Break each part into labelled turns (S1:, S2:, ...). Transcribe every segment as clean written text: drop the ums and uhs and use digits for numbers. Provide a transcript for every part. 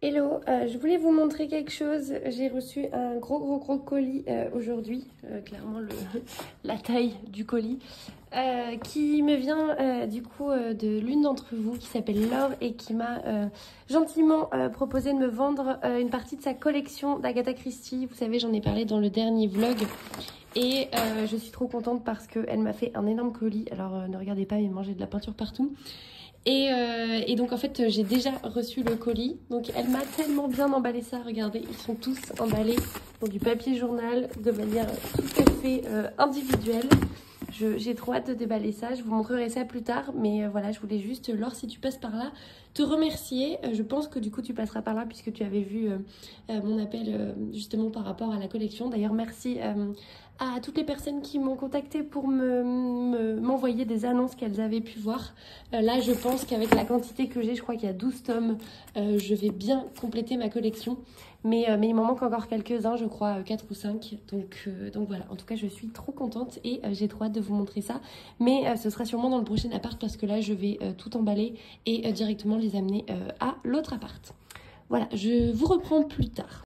S1: Hello, je voulais vous montrer quelque chose. J'ai reçu un gros colis aujourd'hui, clairement la taille du colis, qui me vient du coup de l'une d'entre vous qui s'appelle Laure et qui m'a gentiment proposé de me vendre une partie de sa collection d'Agatha Christie. Vous savez, j'en ai parlé dans le dernier vlog. Et je suis trop contente parce qu'elle m'a fait un énorme colis. Alors ne regardez pas, mais j'ai de la peinture partout. Et donc en fait j'ai déjà reçu le colis. Donc elle m'a tellement bien emballé ça, regardez, ils sont tous emballés dans du papier journal de manière tout à fait individuelle. J'ai trop hâte de déballer ça, je vous montrerai ça plus tard. Mais voilà, je voulais juste, Laure, si tu passes par là, te remercier. Je pense que du coup tu passeras par là puisque tu avais vu mon appel justement par rapport à la collection. D'ailleurs merci à toutes les personnes qui m'ont contacté pour m'envoyer des annonces qu'elles avaient pu voir. Là je pense qu'avec la quantité que j'ai, je crois qu'il y a 12 tomes, je vais bien compléter ma collection. Mais il m'en manque encore quelques-uns, je crois 4 ou 5. Donc voilà, en tout cas je suis trop contente et j'ai trop hâte de vous montrer ça. Mais ce sera sûrement dans le prochain appart parce que là je vais tout emballer et directement les amener à l'autre appart. Voilà, je vous reprends plus tard.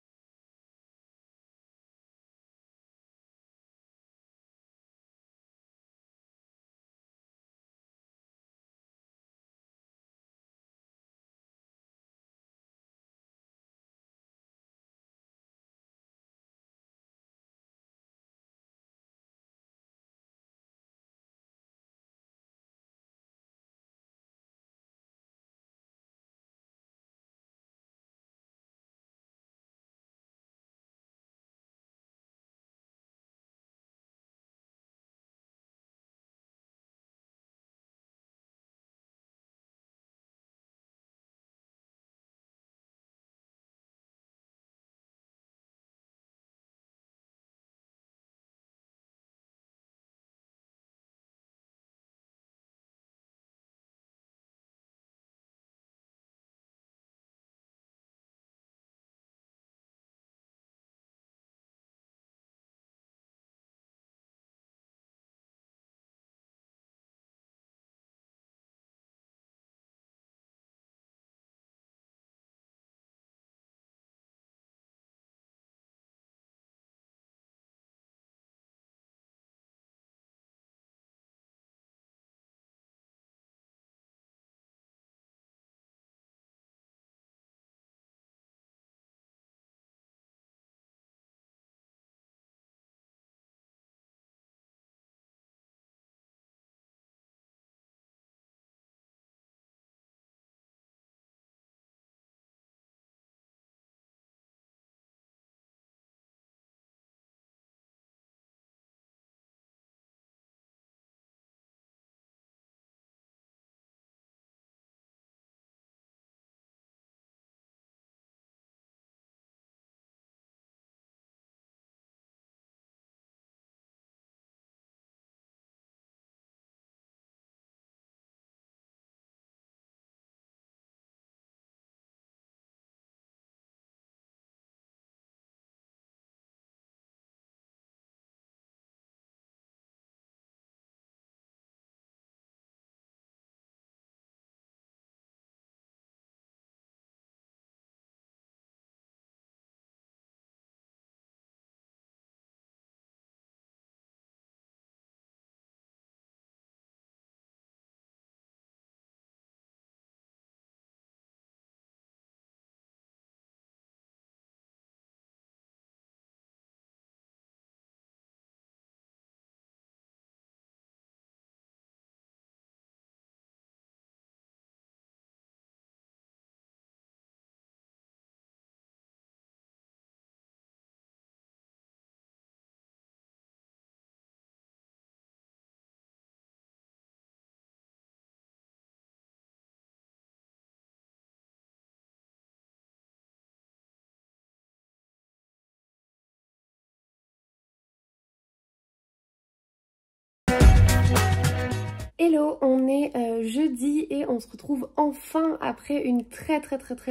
S1: Hello, on est jeudi et on se retrouve enfin après une très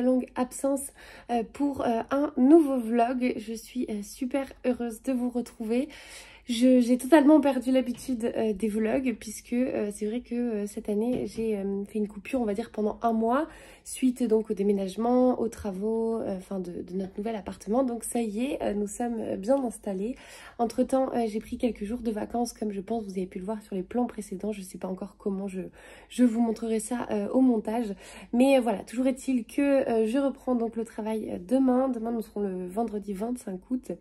S1: longue absence pour un nouveau vlog. Je suis super heureuse de vous retrouver. J'ai totalement perdu l'habitude des vlogs puisque c'est vrai que cette année j'ai fait une coupure on va dire pendant un mois suite donc au déménagement, aux travaux, enfin de notre nouvel appartement. Donc ça y est, nous sommes bien installés. Entre temps j'ai pris quelques jours de vacances comme je pense vous avez pu le voir sur les plans précédents. Je sais pas encore comment je vous montrerai ça au montage. Mais voilà, toujours est-il que je reprends donc le travail demain. Demain nous serons le vendredi 25 août.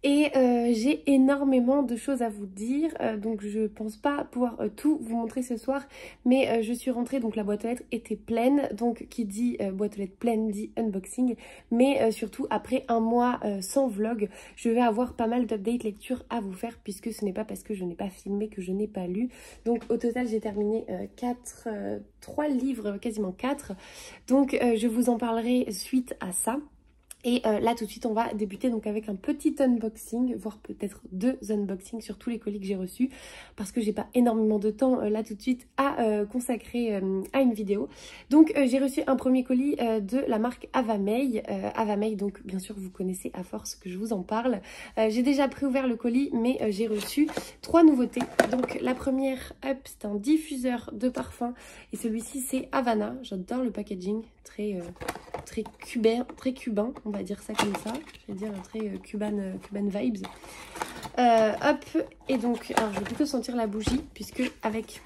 S1: Et j'ai énormément de choses à vous dire, donc je pense pas pouvoir tout vous montrer ce soir, mais je suis rentrée, donc la boîte aux lettres était pleine, donc qui dit boîte aux lettres pleine dit unboxing, mais surtout après un mois sans vlog, je vais avoir pas mal d'updates lecture à vous faire, puisque ce n'est pas parce que je n'ai pas filmé que je n'ai pas lu. Donc au total j'ai terminé 3 livres, quasiment 4, donc je vous en parlerai suite à ça. Et là tout de suite on va débuter donc avec un petit unboxing, voire peut-être 2 unboxings sur tous les colis que j'ai reçus, parce que j'ai pas énormément de temps là tout de suite à consacrer à une vidéo. Donc j'ai reçu un premier colis de la marque Avamey. Avamey, donc bien sûr vous connaissez à force que je vous en parle. J'ai déjà préouvert le colis, mais j'ai reçu 3 nouveautés. Donc la première, hop, c'est un diffuseur de parfum, et celui-ci c'est Havana. J'adore le packaging, très cubain, on va dire ça comme ça. Je vais dire très cuban vibes. Hop, et donc, alors je vais plutôt sentir la bougie, puisque avec,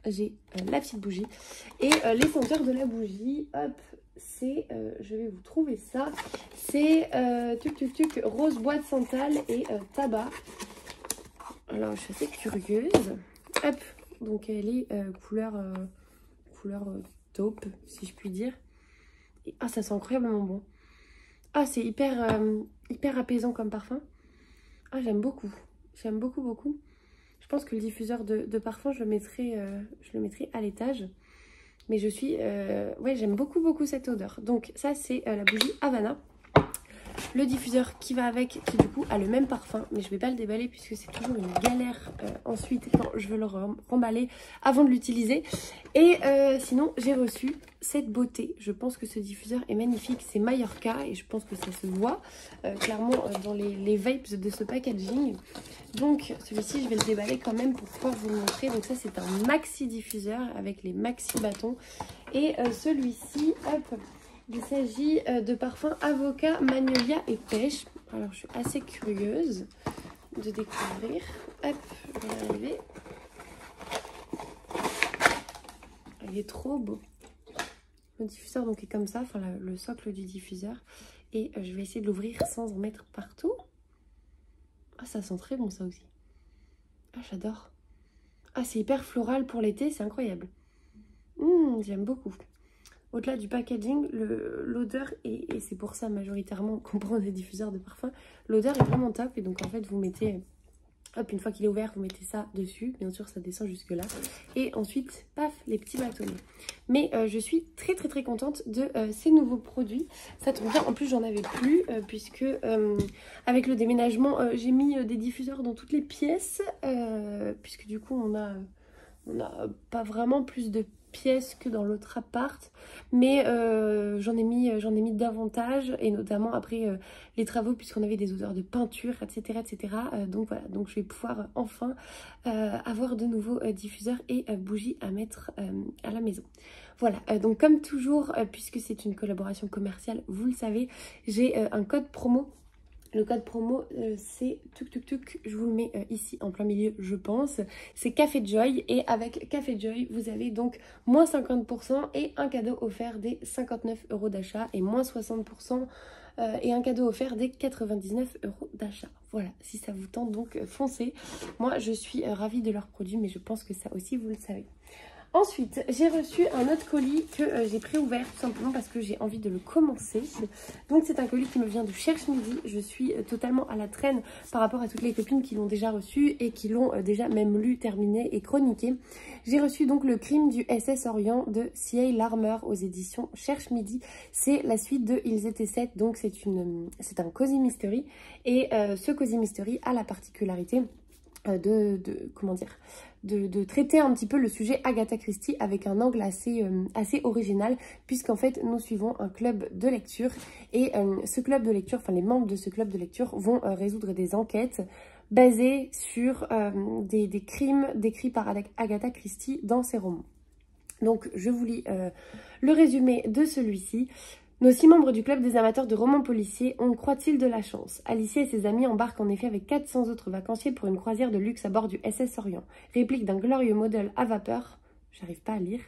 S1: j'ai la petite bougie. Et les senteurs de la bougie, hop, c'est, je vais vous trouver ça, c'est rose bois de santal et tabac. Alors, je suis assez curieuse. Hop, donc elle est couleur taupe, si je puis dire. Et, ah, ça sent incroyablement bon. Ah, c'est hyper apaisant comme parfum. Ah, j'aime beaucoup. J'aime beaucoup. Je pense que le diffuseur de parfum, je le mettrai à l'étage. Mais je suis... ouais, j'aime beaucoup cette odeur. Donc ça, c'est la bougie Havana. Le diffuseur qui va avec, qui du coup a le même parfum, mais je vais pas le déballer puisque c'est toujours une galère ensuite quand je veux le remballer avant de l'utiliser. Et sinon j'ai reçu cette beauté. Je pense que ce diffuseur est magnifique, c'est Mallorca et je pense que ça se voit clairement dans les vibes de ce packaging. Donc celui-ci je vais le déballer quand même pour pouvoir vous le montrer. Donc ça c'est un maxi diffuseur avec les maxi bâtons. Et celui-ci, hop, il s'agit de parfums avocat, magnolia et pêche. Alors je suis assez curieuse de découvrir. Hop, je vais y arriver. Il est trop beau. Le diffuseur donc est comme ça, enfin le socle du diffuseur. Et je vais essayer de l'ouvrir sans en mettre partout. Ah, ça sent très bon ça aussi. Ah, j'adore. Ah, c'est hyper floral pour l'été, c'est incroyable. J'aime beaucoup. Au-delà du packaging, l'odeur, et c'est pour ça majoritairement qu'on prend des diffuseurs de parfum, l'odeur est vraiment top. Et donc en fait vous mettez, hop, une fois qu'il est ouvert, vous mettez ça dessus. Bien sûr ça descend jusque là. Et ensuite, paf, les petits bâtonnets. Mais je suis très contente de ces nouveaux produits. Ça tombe bien, en plus j'en avais plus, puisque avec le déménagement, j'ai mis des diffuseurs dans toutes les pièces. Puisque du coup on a pas vraiment plus de pièces que dans l'autre appart, mais j'en ai mis davantage, et notamment après les travaux, puisqu'on avait des odeurs de peinture, etc. Donc voilà, donc je vais pouvoir enfin avoir de nouveaux diffuseurs et bougies à mettre à la maison. Voilà, donc comme toujours, puisque c'est une collaboration commerciale, vous le savez, j'ai un code promo. Le code promo, c'est je vous le mets ici en plein milieu, je pense. C'est Café Joy, et avec Café Joy, vous avez donc moins 50% et un cadeau offert des 59 € d'achat, et moins 60% et un cadeau offert des 99 € d'achat. Voilà, si ça vous tente, donc foncez. Moi, je suis ravie de leurs produits, mais je pense que ça aussi, vous le savez. Ensuite, j'ai reçu un autre colis que j'ai préouvert tout simplement parce que j'ai envie de le commencer. Donc c'est un colis qui me vient de Cherche Midi. Je suis totalement à la traîne par rapport à toutes les copines qui l'ont déjà reçu et qui l'ont déjà même lu, terminé et chroniqué. J'ai reçu donc le crime du SS Orient de C.A. Larmer aux éditions Cherche Midi. C'est la suite de Ils étaient 7, donc c'est un cozy mystery. Et ce cozy mystery a la particularité de traiter un petit peu le sujet Agatha Christie avec un angle assez original, puisqu'en fait nous suivons un club de lecture, et ce club de lecture, enfin les membres de ce club de lecture vont résoudre des enquêtes basés sur des crimes décrits par Agatha Christie dans ses romans. Donc je vous lis le résumé de celui-ci. Nos 6 membres du club des amateurs de romans policiers ont, croit-il, de la chance. Alicia et ses amis embarquent en effet avec 400 autres vacanciers pour une croisière de luxe à bord du SS Orient, réplique d'un glorieux modèle à vapeur, j'arrive pas à lire,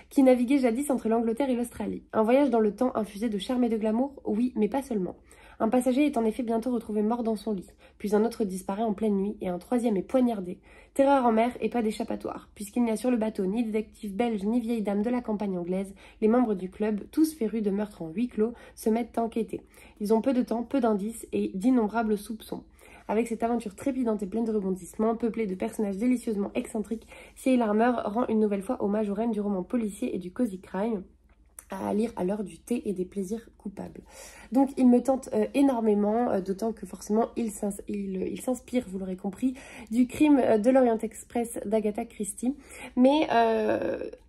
S1: qui naviguait jadis entre l'Angleterre et l'Australie. Un voyage dans le temps infusé de charme et de glamour, oui, mais pas seulement. Un passager est en effet bientôt retrouvé mort dans son lit, puis un autre disparaît en pleine nuit et un troisième est poignardé. Terreur en mer et pas d'échappatoire, puisqu'il n'y a sur le bateau ni détective belge ni vieille dame de la campagne anglaise, les membres du club, tous férus de meurtres en huis clos, se mettent à enquêter. Ils ont peu de temps, peu d'indices et d'innombrables soupçons. Avec cette aventure trépidante et pleine de rebondissements, peuplée de personnages délicieusement excentriques, C.L. Harmer rend une nouvelle fois hommage aux reines du roman policier et du cozy crime, à lire à l'heure du thé et des plaisirs coupables. Donc il me tente énormément, d'autant que forcément il s'inspire, vous l'aurez compris, du crime de l'Orient Express d'Agatha Christie. Mais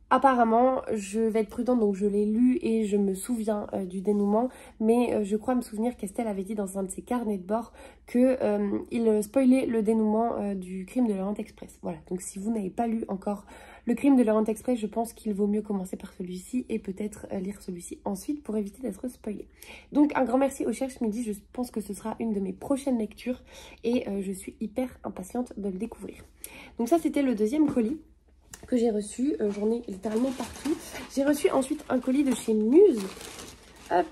S1: apparemment, je vais être prudente, donc je l'ai lu et je me souviens du dénouement, mais je crois me souvenir qu'Estelle avait dit dans un de ses carnets de bord qu'il spoilait le dénouement du crime de l'Orient Express. Voilà, donc si vous n'avez pas lu encore le crime de l'Orient Express, je pense qu'il vaut mieux commencer par celui-ci et peut-être lire celui-ci ensuite pour éviter d'être spoilé. Donc un grand merci au Cherche Midi, je pense que ce sera une de mes prochaines lectures et je suis hyper impatiente de le découvrir. Donc ça c'était le deuxième colis que j'ai reçu, j'en ai littéralement partout. J'ai reçu ensuite un colis de chez Muse, hop,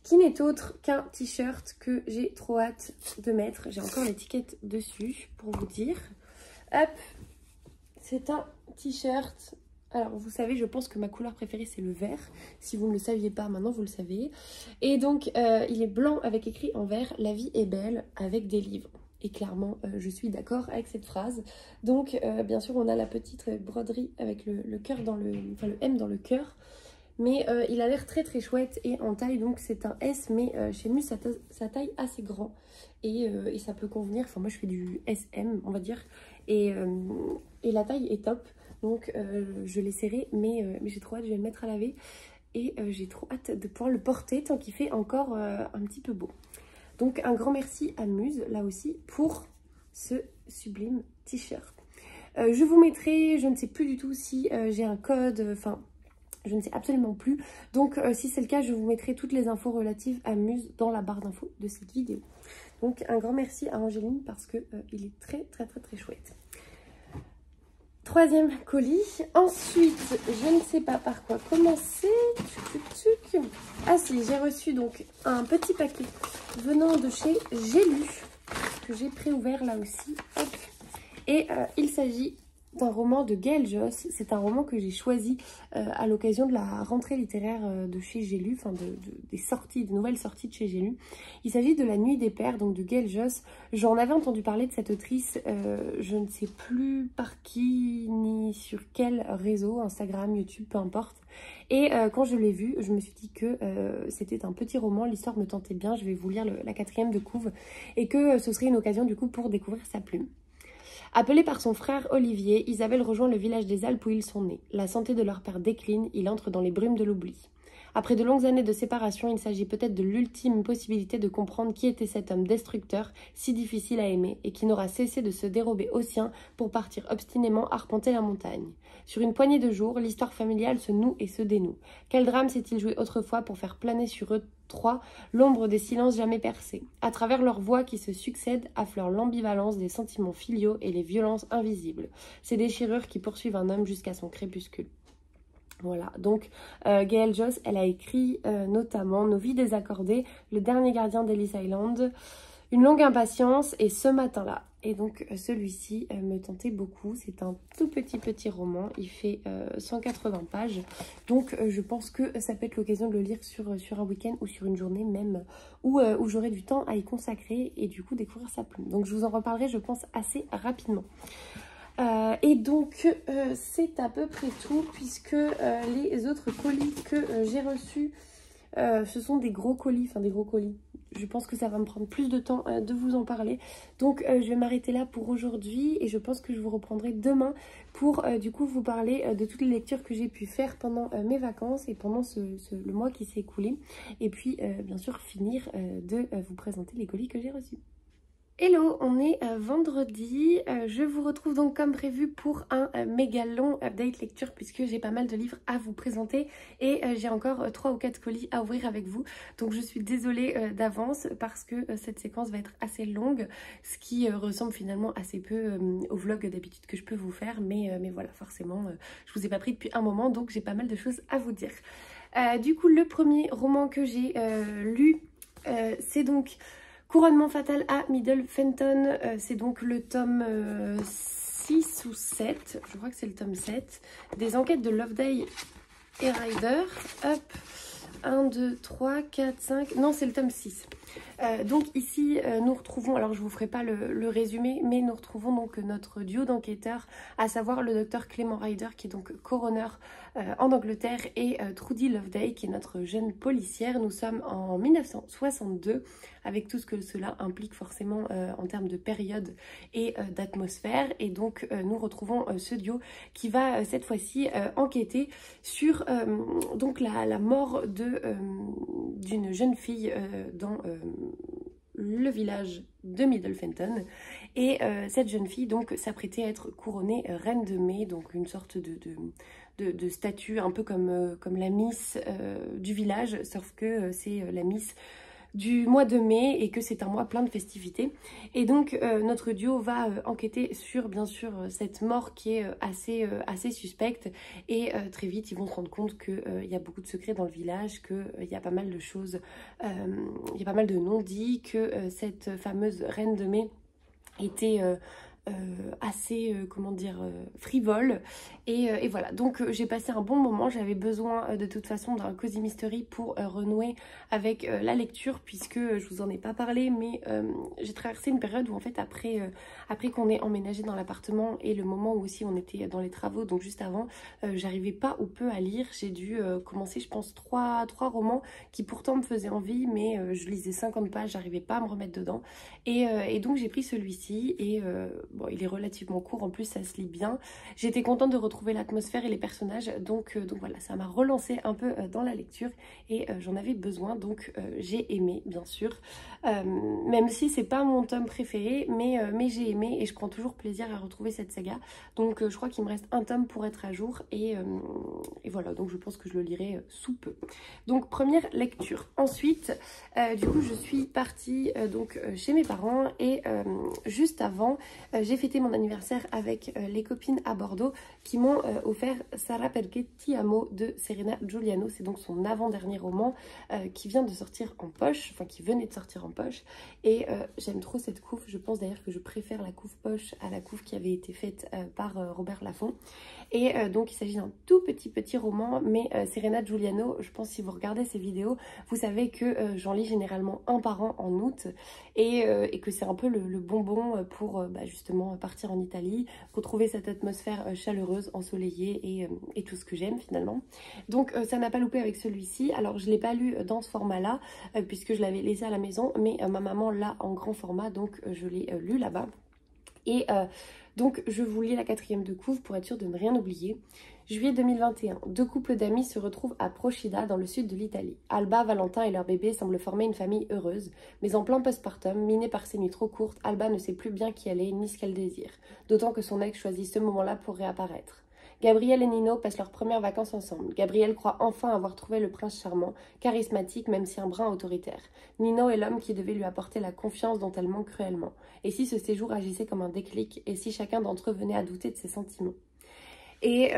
S1: qui n'est autre qu'un t-shirt que j'ai trop hâte de mettre. J'ai encore l'étiquette dessus pour vous dire. Hop, c'est un t-shirt. Alors vous savez, je pense que ma couleur préférée c'est le vert. Si vous ne le saviez pas, maintenant vous le savez. Et donc il est blanc avec écrit en vert, la vie est belle avec des livres. Et clairement, je suis d'accord avec cette phrase. Donc, bien sûr, on a la petite broderie avec le cœur dans le M dans le cœur. Mais il a l'air très très chouette et en taille, donc c'est un S. Mais chez Muse, ça taille assez grand. Et ça peut convenir. Enfin, moi, je fais du SM, on va dire. Et la taille est top. Donc, je l'ai serré, mais j'ai trop hâte, je vais le mettre à laver. Et j'ai trop hâte de pouvoir le porter tant qu'il fait encore un petit peu beau. Donc un grand merci à Muse, là aussi, pour ce sublime t-shirt. Je vous mettrai, je ne sais plus du tout si j'ai un code, enfin, je ne sais absolument plus. Donc si c'est le cas, je vous mettrai toutes les infos relatives à Muse dans la barre d'infos de cette vidéo. Donc un grand merci à Angéline parce que il est très très très très chouette. Troisième colis. Ensuite, je ne sais pas par quoi commencer. Ah si, j'ai reçu donc un petit paquet venant de chez J'ai lu, que j'ai préouvert là aussi. Hop. Et il s'agit d'un roman de Gaëlle Josse. C'est un roman que j'ai choisi à l'occasion de la rentrée littéraire de chez J'ai lu, enfin des nouvelles sorties de chez J'ai lu. Il s'agit de La Nuit des Pères, donc de Gaëlle Josse. J'en avais entendu parler de cette autrice, je ne sais plus par qui ni sur quel réseau, Instagram, YouTube, peu importe. Et quand je l'ai vue, je me suis dit que c'était un petit roman, l'histoire me tentait bien, je vais vous lire la 4e de couve, et que ce serait une occasion du coup pour découvrir sa plume. Appelée par son frère Olivier, Isabelle rejoint le village des Alpes où ils sont nés. La santé de leur père décline, il entre dans les brumes de l'oubli. Après de longues années de séparation, il s'agit peut-être de l'ultime possibilité de comprendre qui était cet homme destructeur, si difficile à aimer, et qui n'aura cessé de se dérober aux siens pour partir obstinément arpenter la montagne. Sur une poignée de jours, l'histoire familiale se noue et se dénoue. Quel drame s'est-il joué autrefois pour faire planer sur eux trois l'ombre des silences jamais percés. À travers leurs voix qui se succèdent, affleure l'ambivalence des sentiments filiaux et les violences invisibles. Ces déchirures qui poursuivent un homme jusqu'à son crépuscule. Voilà, donc Gaëlle Josse, elle a écrit notamment Nos vies désaccordées, Le dernier gardien d'Ellis Island, Une longue impatience et Ce matin-là. Et donc celui-ci me tentait beaucoup, c'est un tout petit roman, il fait 180 pages. Donc je pense que ça peut être l'occasion de le lire sur un week-end ou sur une journée même, où j'aurai du temps à y consacrer et du coup découvrir sa plume. Donc je vous en reparlerai je pense assez rapidement. Et donc c'est à peu près tout puisque les autres colis que j'ai reçus ce sont des gros colis, je pense que ça va me prendre plus de temps de vous en parler, donc je vais m'arrêter là pour aujourd'hui et je pense que je vous reprendrai demain pour du coup vous parler de toutes les lectures que j'ai pu faire pendant mes vacances et pendant le mois qui s'est écoulé, et puis bien sûr finir de vous présenter les colis que j'ai reçus. Hello, on est vendredi, je vous retrouve donc comme prévu pour un méga long update lecture puisque j'ai pas mal de livres à vous présenter et j'ai encore 3 ou 4 colis à ouvrir avec vous. Donc je suis désolée d'avance parce que cette séquence va être assez longue, ce qui ressemble finalement assez peu au vlog d'habitude que je peux vous faire, mais voilà, forcément je vous ai pas pris depuis un moment donc j'ai pas mal de choses à vous dire. Du coup le premier roman que j'ai lu c'est donc Couronnement fatal à Middle Fenton, c'est donc le tome 6 ou 7, je crois que c'est le tome 7, des enquêtes de Loveday et Ryder. Hop, 1, 2, 3, 4, 5, non c'est le tome 6. Donc ici nous retrouvons, alors je vous ferai pas le résumé, mais nous retrouvons donc notre duo d'enquêteurs, à savoir le docteur Clément Ryder qui est donc coroner en Angleterre et Trudy Loveday qui est notre jeune policière. Nous sommes en 1962 avec tout ce que cela implique forcément en termes de période et d'atmosphère, et donc nous retrouvons ce duo qui va cette fois-ci enquêter sur donc la mort d'une jeune fille dans le village de Middle Fenton, et cette jeune fille donc s'apprêtait à être couronnée reine de mai, donc une sorte de statue un peu comme la Miss du village, sauf que c'est la Miss du mois de mai et que c'est un mois plein de festivités. Et donc notre duo va enquêter sur bien sûr cette mort qui est assez suspecte, et très vite ils vont se rendre compte qu'il y a beaucoup de secrets dans le village, qu'il y a pas mal de choses, il y a pas mal de non-dits, que cette fameuse reine de mai était assez comment dire frivole, et voilà, donc j'ai passé un bon moment. J'avais besoin de toute façon d'un cozy mystery pour renouer avec la lecture, puisque je vous en ai pas parlé, mais j'ai traversé une période où en fait après qu'on ait emménagé dans l'appartement et le moment où aussi on était dans les travaux, donc juste avant, j'arrivais pas ou peu à lire. J'ai dû commencer je pense trois romans qui pourtant me faisaient envie, mais je lisais 50 pages, j'arrivais pas à me remettre dedans, et donc j'ai pris celui-ci, et bon, il est relativement court, en plus ça se lit bien. J'étais contente de retrouver l'atmosphère et les personnages, donc voilà, ça m'a relancé un peu dans la lecture, et j'en avais besoin, donc j'ai aimé bien sûr, même si c'est pas mon tome préféré, mais j'ai aimé et je prends toujours plaisir à retrouver cette saga. Donc je crois qu'il me reste un tome pour être à jour, et voilà, donc je pense que je le lirai sous peu. Donc première lecture. Ensuite du coup je suis partie donc chez mes parents, et juste avant j'ai fêté mon anniversaire avec les copines à Bordeaux qui m'ont offert Sarà perché ti amo de Serena Giuliano. C'est donc son avant-dernier roman qui vient de sortir en poche, enfin qui venait de sortir en poche, et j'aime trop cette couve. Je pense d'ailleurs que je préfère la couve poche à la couve qui avait été faite par Robert Laffont. Et donc il s'agit d'un tout petit roman, mais Serena Giuliano, je pense si vous regardez ses vidéos, vous savez que j'en lis généralement un par an en août, et que c'est un peu le bonbon pour justement partir en Italie, retrouver cette atmosphère chaleureuse, ensoleillée, et tout ce que j'aime finalement. Donc ça n'a pas loupé avec celui-ci. Alors je ne l'ai pas lu dans ce format-là, puisque je l'avais laissé à la maison, mais ma maman l'a en grand format, donc je l'ai lu là-bas. Et donc je vous lis la 4e de couve pour être sûre de ne rien oublier. Juillet 2021, 2 couples d'amis se retrouvent à Procida dans le sud de l'Italie. Alba, Valentin et leur bébé semblent former une famille heureuse, mais en plein postpartum, minée par ses nuits trop courtes, Alba ne sait plus bien qui elle est ni ce qu'elle désire, d'autant que son ex choisit ce moment-là pour réapparaître. Gabriel et Nino passent leurs premières vacances ensemble. Gabriel croit enfin avoir trouvé le prince charmant, charismatique même si un brin autoritaire. Nino est l'homme qui devait lui apporter la confiance dont elle manque cruellement. Et si ce séjour agissait comme un déclic, et si chacun d'entre eux venait à douter de ses sentiments? Et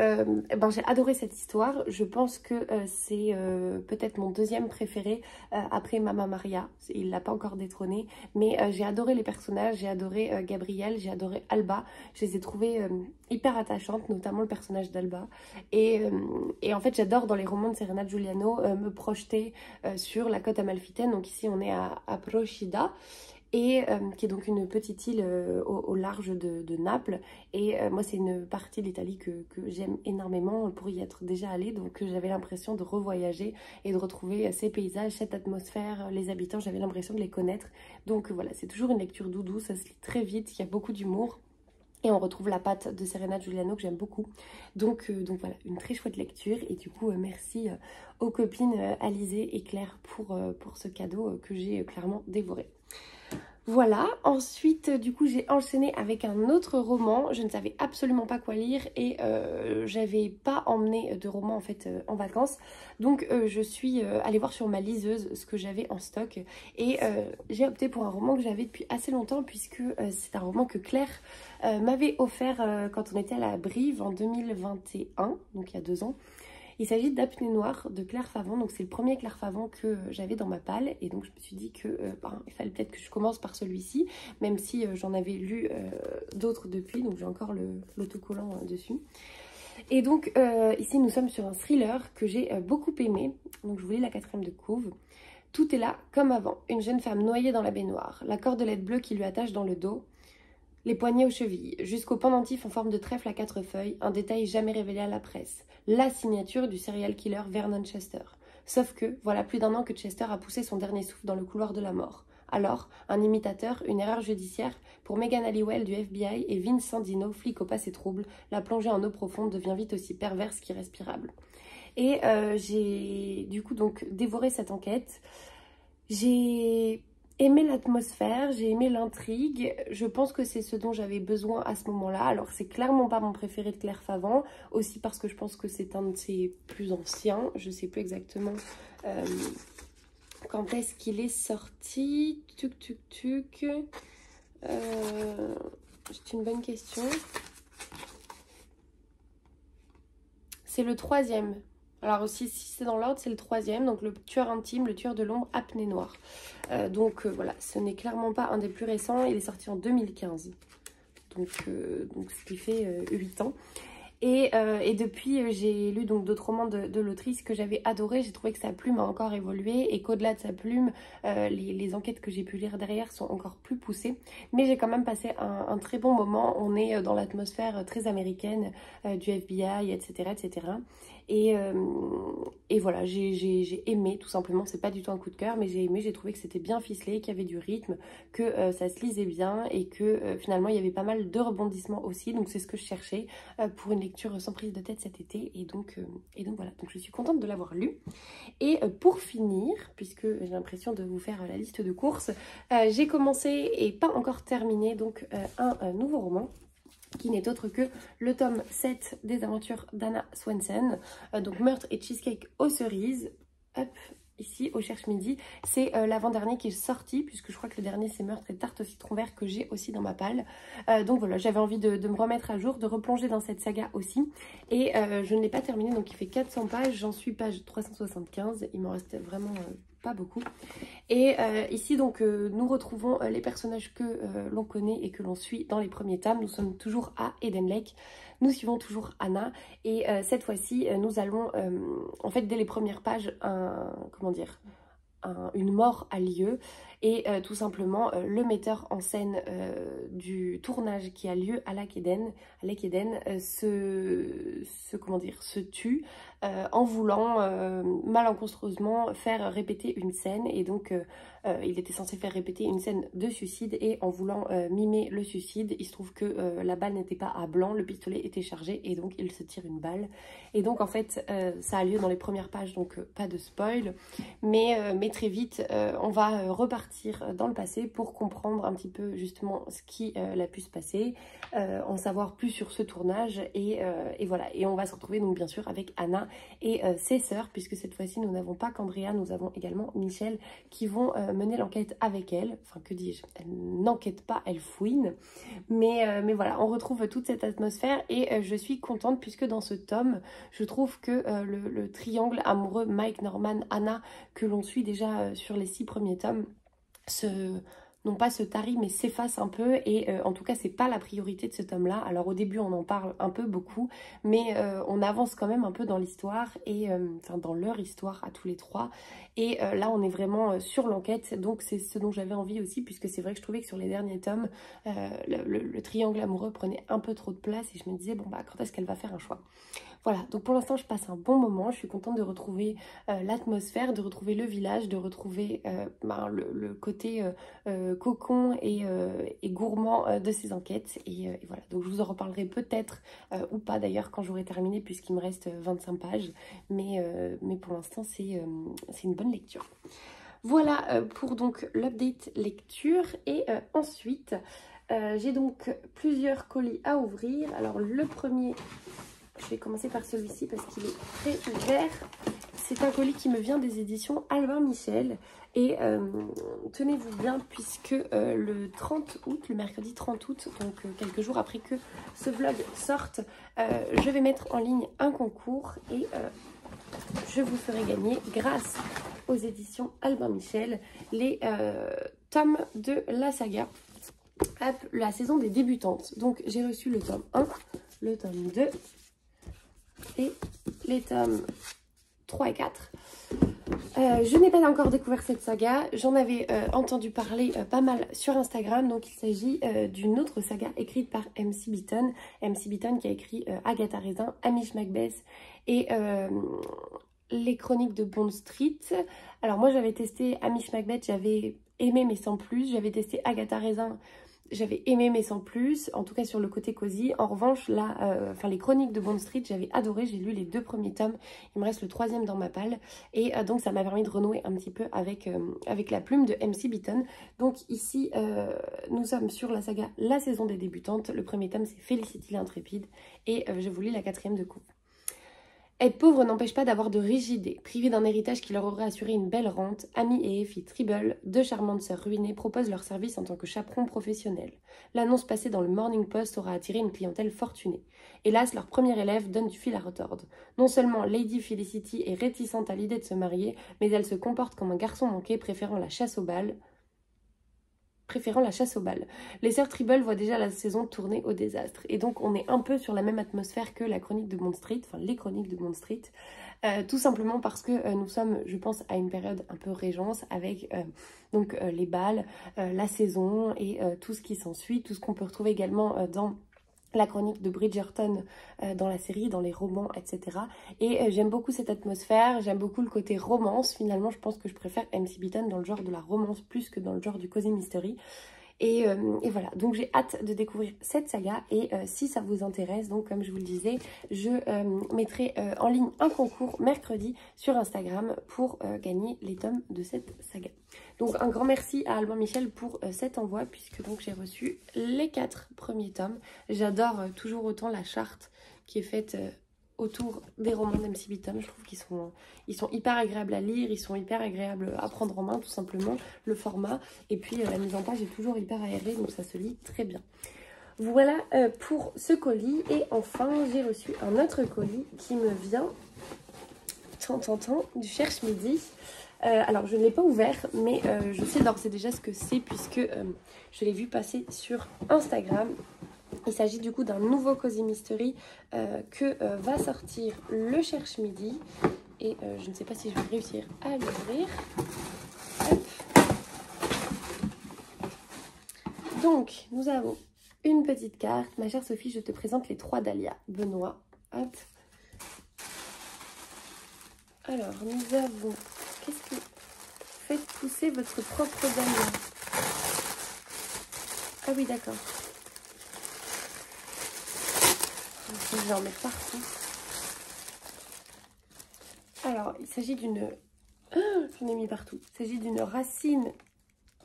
S1: j'ai adoré cette histoire. Je pense que c'est peut-être mon 2e préféré après Mama Maria. Il l'a pas encore détrôné, mais j'ai adoré les personnages. J'ai adoré Gabriel, j'ai adoré Alba. Je les ai trouvées hyper attachantes, notamment le personnage d'Alba. Et en fait, j'adore dans les romans de Serena Giuliano me projeter sur la côte amalfitaine. Donc ici, on est à Procida, et qui est donc une petite île au large de Naples. Et moi c'est une partie de l'Italie que j'aime énormément pour y être déjà allée, donc j'avais l'impression de revoyager et de retrouver ces paysages, cette atmosphère, les habitants, j'avais l'impression de les connaître. Donc voilà, c'est toujours une lecture doudou, ça se lit très vite, il y a beaucoup d'humour. Et on retrouve la patte de Serena Giuliano que j'aime beaucoup. Donc voilà, une très chouette lecture. Et du coup, merci aux copines Alizée et Claire pour ce cadeau que j'ai clairement dévoré. Voilà, ensuite du coup j'ai enchaîné avec un autre roman, je ne savais absolument pas quoi lire et j'avais pas emmené de roman en fait en vacances, donc je suis allée voir sur ma liseuse ce que j'avais en stock et j'ai opté pour un roman que j'avais depuis assez longtemps puisque c'est un roman que Claire m'avait offert quand on était à la Brive en 2021, donc il y a 2 ans. Il s'agit d'Apnée Noire de Claire Favant, donc c'est le premier Claire Favant que j'avais dans ma palle et donc je me suis dit que il fallait peut-être que je commence par celui-ci, même si j'en avais lu d'autres depuis, donc j'ai encore l'autocollant dessus. Et donc ici nous sommes sur un thriller que j'ai beaucoup aimé, donc je vous lis la 4e de couve. Tout est là comme avant, une jeune femme noyée dans la baignoire, la cordelette bleue qui lui attache dans le dos, les poignets aux chevilles, jusqu'au pendentif en forme de trèfle à 4 feuilles, un détail jamais révélé à la presse. La signature du serial killer Vernon Chester. Sauf que, voilà plus d'1 an que Chester a poussé son dernier souffle dans le couloir de la mort. Alors, un imitateur, une erreur judiciaire, pour Megan Halliwell du FBI et Vince Sandino, flic au passé trouble, la plongée en eau profonde devient vite aussi perverse qu'irrespirable. Et j'ai du coup donc dévoré cette enquête. J'ai aimé l'atmosphère, j'ai aimé l'intrigue, je pense que c'est ce dont j'avais besoin à ce moment-là. Alors c'est clairement pas mon préféré de Claire Favant, aussi parce que je pense que c'est un de ses plus anciens, je sais plus exactement quand est-ce qu'il est sorti. C'est une bonne question. C'est le 3e. Alors aussi, si c'est dans l'ordre, c'est le 3e, donc le tueur intime, le tueur de l'ombre, Apnée Noire. Voilà, ce n'est clairement pas un des plus récents, il est sorti en 2015, donc ce qui fait 8 ans. Et depuis, j'ai lu donc d'autres romans de l'autrice que j'avais adoré. J'ai trouvé que sa plume a encore évolué et qu'au-delà de sa plume, les enquêtes que j'ai pu lire derrière sont encore plus poussées. Mais j'ai quand même passé un très bon moment. On est dans l'atmosphère très américaine du FBI, etc. etc. Et voilà, j'ai aimé tout simplement. C'est pas du tout un coup de cœur, mais j'ai aimé. J'ai trouvé que c'était bien ficelé, qu'il y avait du rythme, que ça se lisait bien et que finalement il y avait pas mal de rebondissements aussi. Donc c'est ce que je cherchais pour une lecture sans prise de tête cet été. Et donc voilà, donc je suis contente de l'avoir lu. Et pour finir, puisque j'ai l'impression de vous faire la liste de courses, j'ai commencé et pas encore terminé donc un nouveau roman qui n'est autre que le tome 7 des aventures d'Anna Swensen, donc Meurtre et Cheesecake aux cerises. Hop, ici au Cherche Midi, c'est l'avant-dernier qui est sorti, puisque je crois que le dernier c'est Meurtre et Tarte au citron vert que j'ai aussi dans ma palle. Donc voilà, j'avais envie de me remettre à jour, de replonger dans cette saga aussi. Et je ne l'ai pas terminé, donc il fait 400 pages, j'en suis page 375, il m'en reste vraiment pas beaucoup. Et ici donc nous retrouvons les personnages que l'on connaît et que l'on suit dans les premiers tomes. Nous sommes toujours à Eden Lake, nous suivons toujours Anna et cette fois-ci nous allons en fait dès les premières pages une mort a lieu et tout simplement le metteur en scène du tournage qui a lieu à Lake Eden se tue en voulant malencontreusement faire répéter une scène. Et donc il était censé faire répéter une scène de suicide et en voulant mimer le suicide, il se trouve que la balle n'était pas à blanc, le pistolet était chargé et donc il se tire une balle. Et donc en fait ça a lieu dans les premières pages, donc pas de spoil, mais très vite on va repartir dans le passé pour comprendre un petit peu justement ce qui a pu se passer, en savoir plus sur ce tournage et voilà. Et on va se retrouver donc bien sûr avec Anna et ses sœurs, puisque cette fois-ci nous n'avons pas qu'Andrea, nous avons également Michel qui vont mener l'enquête avec elle. Enfin, que dis-je, elle n'enquête pas, elle fouine, mais voilà, on retrouve toute cette atmosphère et je suis contente puisque dans ce tome je trouve que le triangle amoureux Mike, Norman, Anna que l'on suit déjà sur les 6 premiers tomes non pas se tarit mais s'efface un peu. Et en tout cas c'est pas la priorité de ce tome là. Alors au début on en parle un peu beaucoup, mais on avance quand même un peu dans l'histoire et enfin dans leur histoire à tous les 3. Et là on est vraiment sur l'enquête, donc c'est ce dont j'avais envie aussi, puisque c'est vrai que je trouvais que sur les derniers tomes le triangle amoureux prenait un peu trop de place et je me disais bon bah quand est-ce qu'elle va faire un choix. Voilà, donc pour l'instant je passe un bon moment, je suis contente de retrouver l'atmosphère, de retrouver le village, de retrouver le côté cocon et gourmand de ces enquêtes. Et voilà, donc je vous en reparlerai peut-être ou pas d'ailleurs quand j'aurai terminé, puisqu'il me reste 25 pages, mais pour l'instant c'est une bonne lecture. Voilà pour donc l'update lecture. Et ensuite, j'ai donc plusieurs colis à ouvrir. Alors le premier, je vais commencer par celui-ci parce qu'il est très ouvert. C'est un colis qui me vient des éditions Albin Michel. Et tenez-vous bien puisque le 30 août, le mercredi 30 août, donc quelques jours après que ce vlog sorte, je vais mettre en ligne un concours et je vous ferai gagner grâce aux éditions Albin Michel les tomes de la saga, la saison des débutantes. Donc j'ai reçu le tome 1, le tome 2 et les tomes 3 et 4. Je n'ai pas encore découvert cette saga, j'en avais entendu parler pas mal sur Instagram, donc il s'agit d'une autre saga écrite par MC Beaton. MC Beaton qui a écrit Agatha Raisin, Hamish Macbeth et les chroniques de Bond Street. Alors moi j'avais testé Hamish Macbeth, j'avais aimé mais sans plus. J'avais testé Agatha Raisin, j'avais aimé mais sans plus, en tout cas sur le côté cosy. En revanche, là, les chroniques de Bond Street, j'avais adoré. J'ai lu les 2 premiers tomes, il me reste le 3e dans ma palle. Et donc ça m'a permis de renouer un petit peu avec la plume de MC Beaton. Donc ici, nous sommes sur la saga La saison des débutantes. Le premier tome, c'est Felicity l'intrépide. Et je vous lis la 4e de couve. Être pauvre n'empêche pas d'avoir de riches idées. Privés d'un héritage qui leur aurait assuré une belle rente, Amy et Effie Tribble, 2 charmantes sœurs ruinées, proposent leur service en tant que chaperons professionnels. L'annonce passée dans le Morning Post aura attiré une clientèle fortunée. Hélas, leur premier élève donne du fil à retordre. Non seulement Lady Felicity est réticente à l'idée de se marier, mais elle se comporte comme un garçon manqué préférant la chasse aux balles. Les sœurs Tribble voient déjà la saison tourner au désastre. Et donc on est un peu sur la même atmosphère que la chronique de Bond Street, enfin les chroniques de Bond Street, tout simplement parce que nous sommes, je pense, à une période un peu régence avec les balles, la saison et tout ce qui s'ensuit, tout ce qu'on peut retrouver également dans la chronique de Bridgerton dans la série, dans les romans, etc. Et j'aime beaucoup cette atmosphère, j'aime beaucoup le côté romance. Finalement, je pense que je préfère MC Beaton dans le genre de la romance plus que dans le genre du cozy mystery. Et voilà, donc j'ai hâte de découvrir cette saga et si ça vous intéresse, donc comme je vous le disais, je mettrai en ligne un concours mercredi sur Instagram pour gagner les tomes de cette saga. Donc un grand merci à Albin Michel pour cet envoi puisque donc j'ai reçu les 4 premiers tomes. J'adore toujours autant la charte qui est faite autour des romans d'MC Beaton. Je trouve qu'ils sont hyper agréables à lire, ils sont hyper agréables à prendre en main tout simplement, le format. Et puis la mise en page est toujours hyper aérée, donc ça se lit très bien. Voilà pour ce colis. Et enfin, j'ai reçu un autre colis qui me vient du Cherche Midi. Alors je ne l'ai pas ouvert, mais je sais d'ores et déjà ce que c'est puisque je l'ai vu passer sur Instagram. Il s'agit du coup d'un nouveau Cozy Mystery que va sortir le Cherche Midi. Et je ne sais pas si je vais réussir à l'ouvrir. Donc, nous avons une petite carte. Ma chère Sophie, je te présente les 3 dahlias. Benoît. Hop. Alors, nous avons... Qu'est-ce que... Faites pousser votre propre dahlia. Ah oui, d'accord. Je vais en mettre partout. Alors, il s'agit d'une... j'en ai mis partout. Il s'agit d'une racine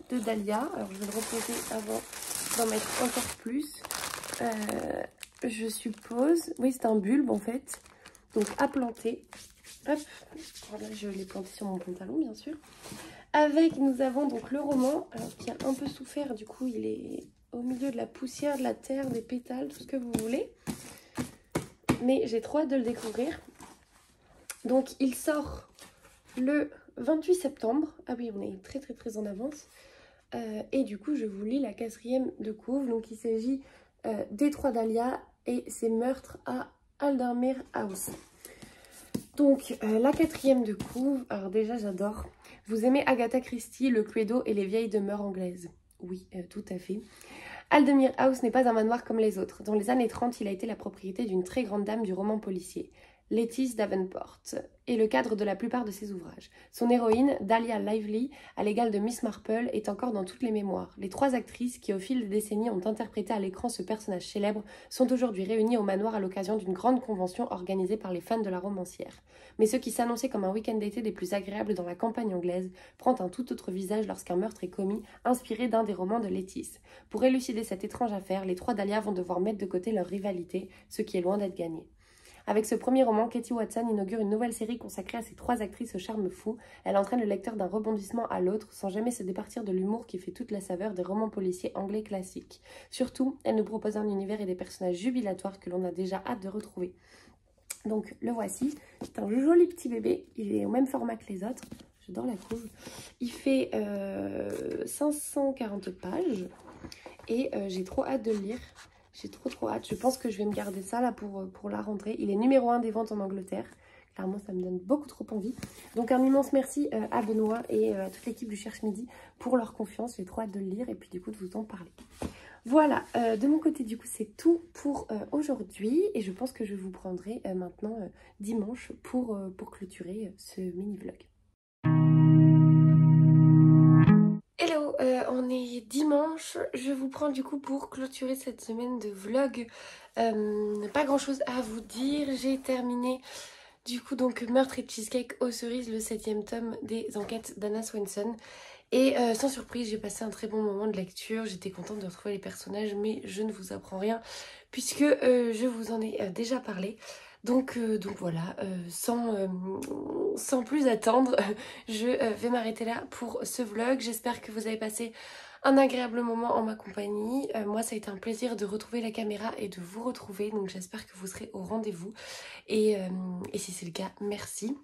S1: de dahlia. Alors, je vais le reposer avant d'en mettre encore plus. Je suppose... Oui, c'est un bulbe, en fait. Donc, à planter. Hop. Voilà, je l'ai planté sur mon pantalon, bien sûr. Avec, nous avons donc le roman. Alors, qui a un peu souffert. Du coup, il est au milieu de la poussière, de la terre, des pétales, tout ce que vous voulez. Mais j'ai trop hâte de le découvrir. Donc il sort le 28 septembre. Ah oui, on est très en avance. Et du coup, je vous lis la 4e de couve. Donc il s'agit des 3 dahlias et ses meurtres à Aldermere House. Donc la 4e de couve. Alors déjà, j'adore. Vous aimez Agatha Christie, le Cluedo et les vieilles demeures anglaises? Oui, tout à fait. Aldermere House n'est pas un manoir comme les autres. Dans les années 30, il a été la propriété d'une très grande dame du roman policier. Lettice Davenport est le cadre de la plupart de ses ouvrages. Son héroïne, Dahlia Lively, à l'égal de Miss Marple, est encore dans toutes les mémoires. Les 3 actrices qui, au fil des décennies, ont interprété à l'écran ce personnage célèbre sont aujourd'hui réunies au manoir à l'occasion d'une grande convention organisée par les fans de la romancière. Mais ce qui s'annonçait comme un week-end d'été des plus agréables dans la campagne anglaise prend un tout autre visage lorsqu'un meurtre est commis, inspiré d'un des romans de Lettice. Pour élucider cette étrange affaire, les 3 Dahlia vont devoir mettre de côté leur rivalité, ce qui est loin d'être gagné. Avec ce premier roman, Katie Watson inaugure une nouvelle série consacrée à ces 3 actrices au charme fou. Elle entraîne le lecteur d'un rebondissement à l'autre, sans jamais se départir de l'humour qui fait toute la saveur des romans policiers anglais classiques. Surtout, elle nous propose un univers et des personnages jubilatoires que l'on a déjà hâte de retrouver. Donc le voici, c'est un joli petit bébé, il est au même format que les autres, j'adore la couve. Il fait 540 pages et j'ai trop hâte de le lire. J'ai trop hâte. Je pense que je vais me garder ça là pour la rentrée. Il est numéro 1 des ventes en Angleterre. Clairement, ça me donne beaucoup trop envie. Donc un immense merci à Benoît et à toute l'équipe du Cherche Midi pour leur confiance. J'ai trop hâte de le lire et puis du coup de vous en parler. Voilà, de mon côté du coup c'est tout pour aujourd'hui. Et je pense que je vous prendrai maintenant dimanche pour clôturer ce mini-vlog. Hello, on est dimanche, je vous prends du coup pour clôturer cette semaine de vlog. Pas grand chose à vous dire, j'ai terminé du coup donc Meurtre et Cheesecake aux cerises, le 7e tome des enquêtes d'Anna Swenson. Et sans surprise, j'ai passé un très bon moment de lecture, j'étais contente de retrouver les personnages, mais je ne vous apprends rien puisque je vous en ai déjà parlé. Donc voilà, sans plus attendre, je vais m'arrêter là pour ce vlog. J'espère que vous avez passé un agréable moment en ma compagnie. Moi, ça a été un plaisir de retrouver la caméra et de vous retrouver. Donc j'espère que vous serez au rendez-vous. Et si c'est le cas, merci.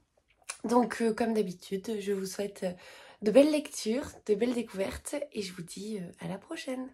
S1: Donc comme d'habitude, je vous souhaite de belles lectures, de belles découvertes. Et je vous dis à la prochaine.